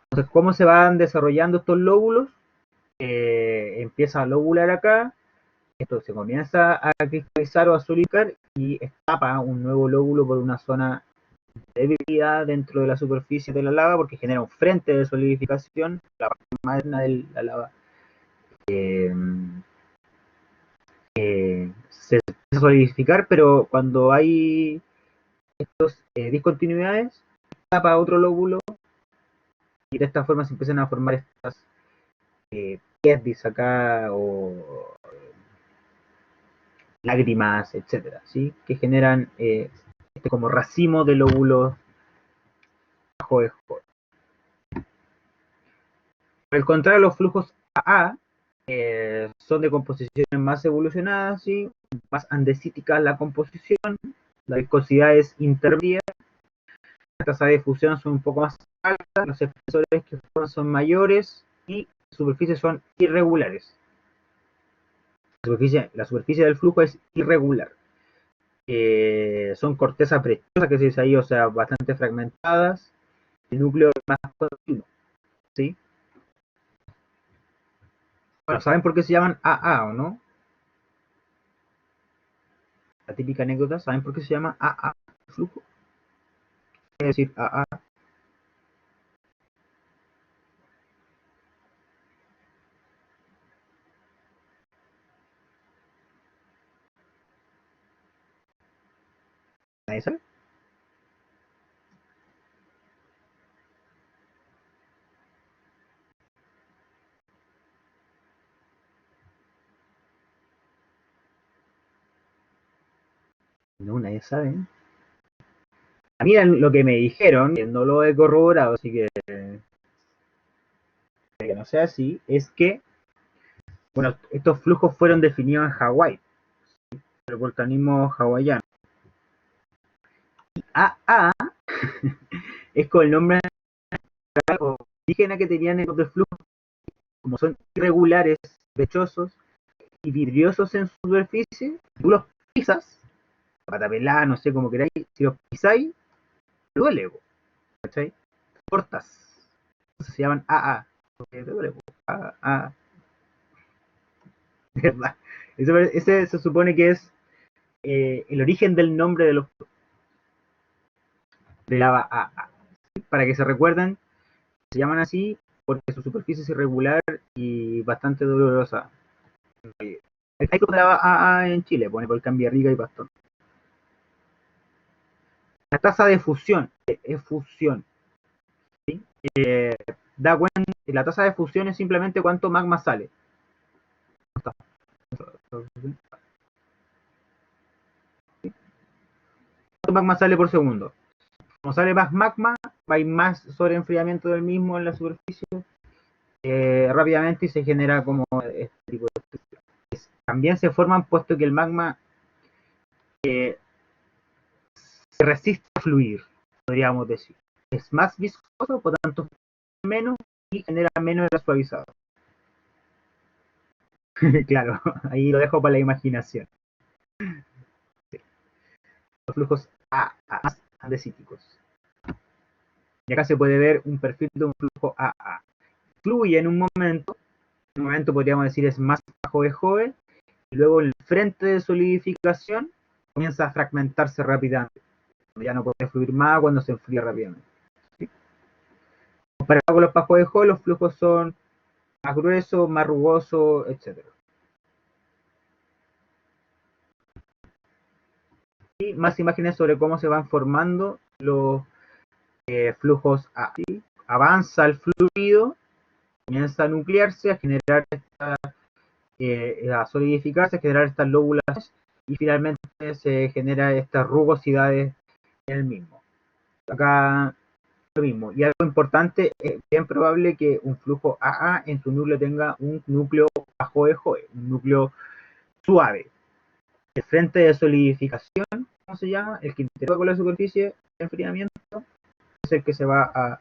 Entonces, ¿cómo se van desarrollando estos lóbulos? Empieza a lobular acá, esto se comienza a cristalizar o a solidificar y escapa un nuevo lóbulo por una zona de debilidad dentro de la superficie de la lava porque genera un frente de solidificación, la parte interna de la lava se empieza a solidificar, pero cuando hay estos discontinuidades, escapa otro lóbulo y de esta forma se empiezan a formar estas piedras acá o lágrimas, etcétera, ¿sí? Que generan este como racimo de lóbulos bajo de Por el contrario, los flujos AA son de composiciones más evolucionadas, ¿sí? Más andesíticas la composición, la viscosidad es intermedia, las tasas de fusión son un poco más altas, los espesores que forman son mayores y las superficies son irregulares. La superficie del flujo es irregular. Son cortezas brechosas, que se dice ahí, o sea, bastante fragmentadas, el núcleo es más continuo, ¿sí? Bueno, ¿saben por qué se llaman AA o no? La típica anécdota, ¿saben por qué se llama AA el flujo? Es decir, AA. ¿Nadie sabe? No, nadie sabe. A mí lo que me dijeron, que no lo he corroborado, así que no sea así, es que, bueno, estos flujos fueron definidos en Hawái, el volcanismo hawaiano. AA es con el nombre indígena que tenían estos flujos, como son irregulares, lechosos y vidriosos en su superficie, tú los pisas, patapelá, no sé cómo queráis, si los pisáis, duele, ¿cachai? Cortas. Entonces se llaman AA. Porque duele, AA. ¿Verdad? Ese se supone que es el origen del nombre de los de lava AA. Para que se recuerden, se llaman así porque su superficie es irregular y bastante dolorosa. Hay que lava AA en Chile, pone por Cambiarriga y Pastón. La tasa de fusión, es fusión, ¿sí? Da cuenta, la tasa de fusión es simplemente cuánto magma sale. ¿Cuánto magma sale por segundo? Como sale más magma, hay más sobreenfriamiento del mismo en la superficie rápidamente y se genera como este tipo de estructuras. También se forman puesto que el magma se resiste a fluir, podríamos decir. Es más viscoso, por tanto menos y genera menos de suavizado. Claro, ahí lo dejo para la imaginación. Sí. Los flujos más andesíticos. Y acá se puede ver un perfil de un flujo AA. Fluye en un momento podríamos decir es más bajo de Jove, y luego el frente de solidificación comienza a fragmentarse rápidamente. Ya no puede fluir más cuando se enfría rápidamente, ¿sí? Comparado con los bajos de Jove, los flujos son más gruesos, más rugosos, etc. Y más imágenes sobre cómo se van formando los flujos A. ¿Sí? Avanza el fluido, comienza a nuclearse, a generar a solidificarse, a generar estas lóbulas y finalmente se genera estas rugosidades en el mismo. Acá lo mismo. Y algo importante, es bien probable que un flujo AA en su núcleo tenga un núcleo bajo de Joe, un núcleo suave. El frente de solidificación, ¿cómo se llama? El que interactúa con la superficie de enfriamiento, es el que se va a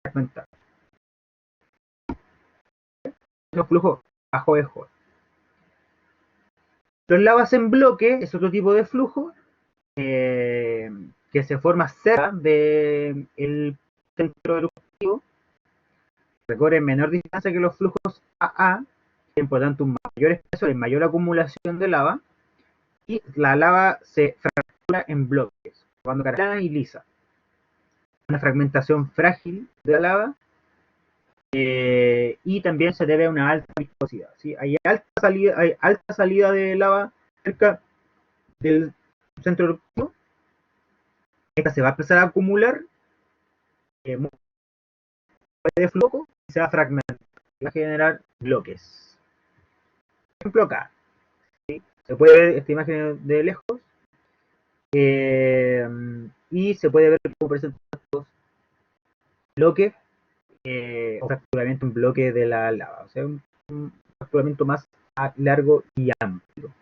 fragmentar. Es un flujo bajo de Joule. Los lavas en bloque es otro tipo de flujo que se forma cerca del centro eruptivo, recorre en menor distancia que los flujos AA, tienen por tanto un mayor espesor y mayor acumulación de lava, y la lava se fractura en bloques, formando cara plana y lisa. Una fragmentación frágil de la lava y también se debe a una alta viscosidad. ¿Sí? Hay alta salida de lava cerca del centro eruptivo. Esta se va a empezar a acumular de flujo y se va a fragmentar y va a generar bloques. Por ejemplo acá, ¿sí? Se puede ver esta imagen de lejos y se puede ver cómo presentan estos bloques o fracturamiento en bloque de la lava, o sea, un fracturamiento más largo y amplio.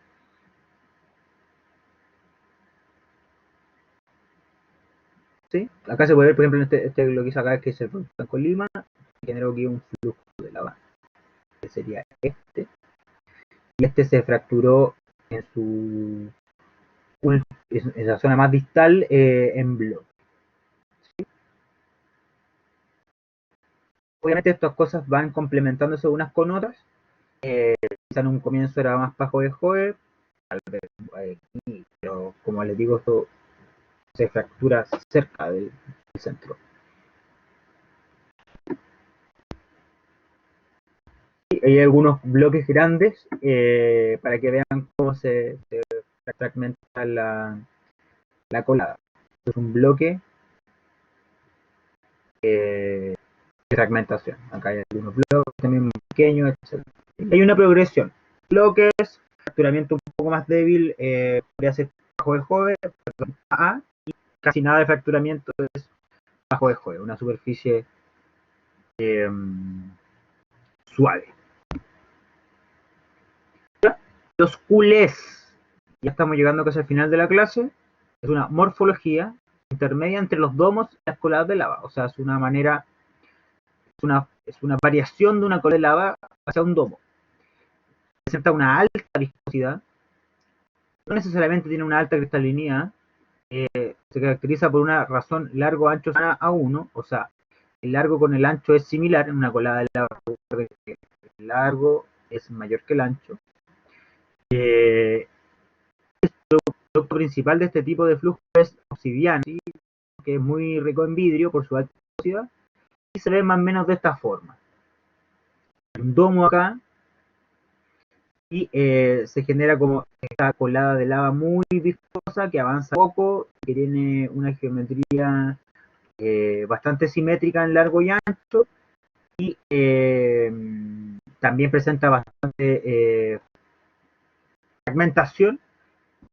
¿Sí? Acá se puede ver, por ejemplo, en este lo que hice acá, que es el volcán Colima, generó aquí un flujo de lava, que sería este, y este se fracturó en su en la zona más distal en bloque. ¿Sí? Obviamente estas cosas van complementándose unas con otras. Quizá en un comienzo era más bajo de Joe, pero como les digo, esto se fractura cerca del centro. Hay algunos bloques grandes para que vean cómo se fragmenta la colada. Esto es un bloque de fragmentación. Acá hay algunos bloques también pequeños, etc. Hay una progresión. Bloques, fracturamiento un poco más débil, podría ser bajo de Jove, A, y casi nada de fracturamiento es bajo de Jove, una superficie eh, suave. Los culés, ya estamos llegando casi al final de la clase, es una morfología intermedia entre los domos y las coladas de lava, o sea, es una manera, es una variación de una cola de lava hacia un domo. Presenta una alta viscosidad, no necesariamente tiene una alta cristalinidad, se caracteriza por una razón largo, ancho, a 1, o sea, el largo con el ancho es similar en una colada de lava, el largo es mayor que el ancho. El producto principal de este tipo de flujo es obsidiana, ¿sí? Que es muy rico en vidrio por su alta viscosidad, y se ve más o menos de esta forma. Un domo acá, y se genera como esta colada de lava muy viscosa que avanza poco, que tiene una geometría bastante simétrica en largo y ancho, y también presenta bastante fragmentación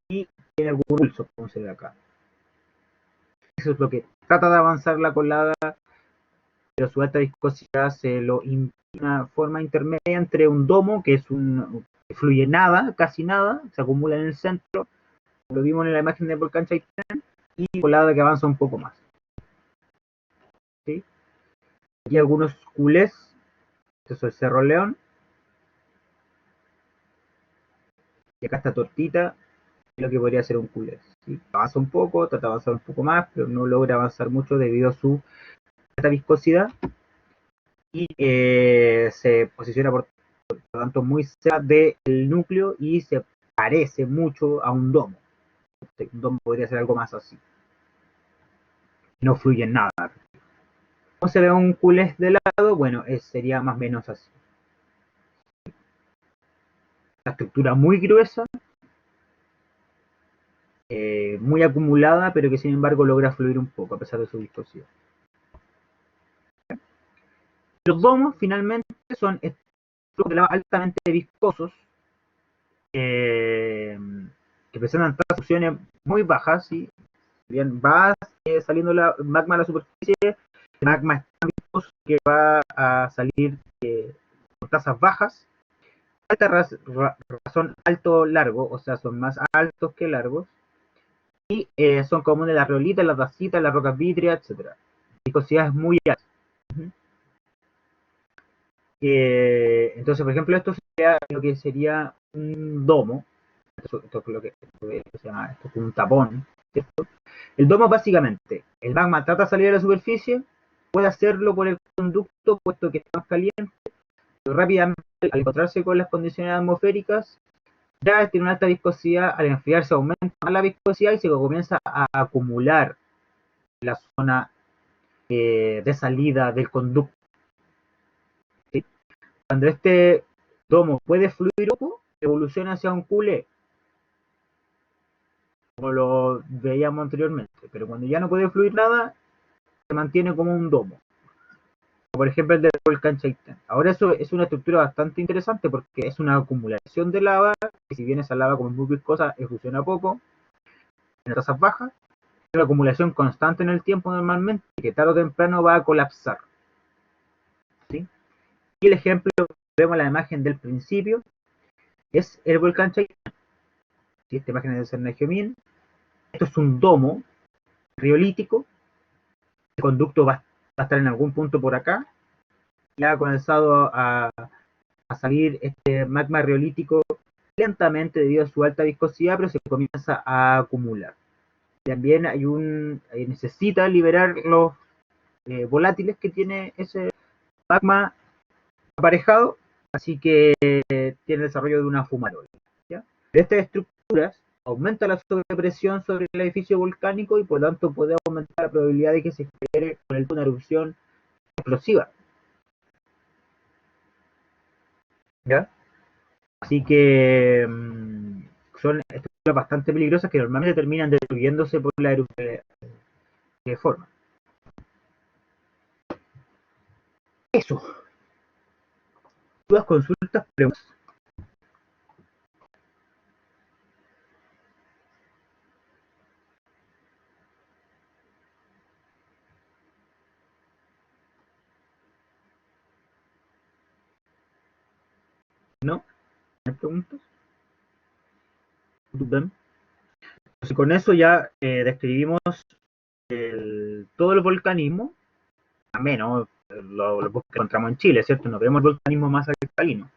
y tiene algún pulso, como se ve acá. Eso es lo que trata de avanzar la colada, pero su alta viscosidad se lo impide de una forma intermedia entre un domo, que es que fluye nada, casi nada, se acumula en el centro, lo vimos en la imagen del volcán Chaitén, y colada que avanza un poco más. ¿Sí? Aquí algunos culés, este es el Cerro León, y acá está Tortita, lo que podría ser un culé. ¿Sí? Avanza un poco, trata de avanzar un poco más, pero no logra avanzar mucho debido a su alta viscosidad, y se posiciona por lo tanto muy cerca del núcleo y se parece mucho a un domo. Un domo podría ser algo más así. No fluye en nada. ¿Cómo se ve un culés de lado? Bueno, sería más o menos así. La estructura muy gruesa, muy acumulada, pero que sin embargo logra fluir un poco a pesar de su viscosidad. Los domos finalmente son flujos de lava altamente viscosos que presentan fusiones muy bajas, ¿sí? Bien, va saliendo la magma a la superficie, el magma es tan viscoso que va a salir con tasas bajas. Alta razón alto largo, o sea, son más altos que largos, y son comunes las reolitas, las dacitas, las rocas vítreas, etc. viscosidad es muy alta. Entonces, por ejemplo, esto sería lo que sería un domo. Esto es lo que se llama, esto es un tapón, ¿cierto? El domo básicamente, el magma trata de salir a la superficie, puede hacerlo por el conducto, puesto que está más caliente, pero rápidamente, al encontrarse con las condiciones atmosféricas, ya tiene una alta viscosidad, al enfriarse aumenta la viscosidad y se comienza a acumular en la zona de salida del conducto. ¿Sí? Cuando este domo puede fluir poco, evoluciona hacia un culé, como lo veíamos anteriormente, pero cuando ya no puede fluir nada, se mantiene como un domo. Por ejemplo, el del volcán Chaitén. Ahora eso es una estructura bastante interesante porque es una acumulación de lava, que si bien esa lava como es muy viscosa, evoluciona poco, en tasas bajas, es una acumulación constante en el tiempo normalmente, que tarde o temprano va a colapsar. ¿Sí? Y el ejemplo, vemos la imagen del principio, es el volcán Chaitén. ¿Sí? Esta imagen es de Cernajemin. Esto es un domo riolítico, el conducto va a estar en algún punto por acá, ya ha comenzado a salir este magma riolítico lentamente debido a su alta viscosidad, pero se comienza a acumular. También necesita liberar los volátiles que tiene ese magma aparejado, así que tiene el desarrollo de una fumarola. ¿Ya? Estas estructuras aumenta la sobrepresión sobre el edificio volcánico y por lo tanto puede aumentar la probabilidad de que se genere con una erupción explosiva. ¿Ya? Así que son estructuras bastante peligrosas que normalmente terminan destruyéndose por la erupción de forma. Eso. Dudas, consultas, preguntas. ¿No? ¿No hay preguntas? Entonces, con eso ya describimos todo el volcanismo, a menos lo que encontramos en Chile, ¿cierto? No vemos el volcanismo más alcalino.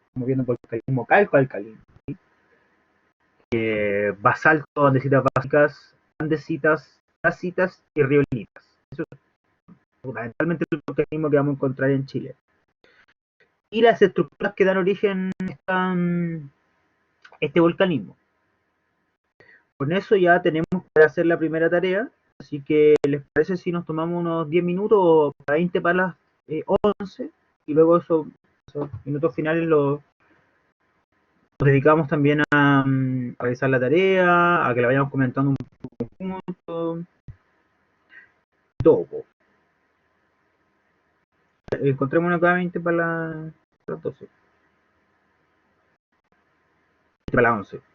Estamos viendo el volcanismo calco-alcalino. ¿Sí? Basalto, andesitas básicas, andesitas, tácitas y riolitas. Eso es fundamentalmente el volcanismo que vamos a encontrar en Chile. Y las estructuras que dan origen a este volcanismo. Con eso ya tenemos para hacer la primera tarea, así que ¿les parece si nos tomamos unos 10 minutos o 20 para las 11 y luego esos minutos finales los dedicamos también a realizar la tarea, a que la vayamos comentando un punto, todo. Encontremos una cada 20 para las 12, para las 11.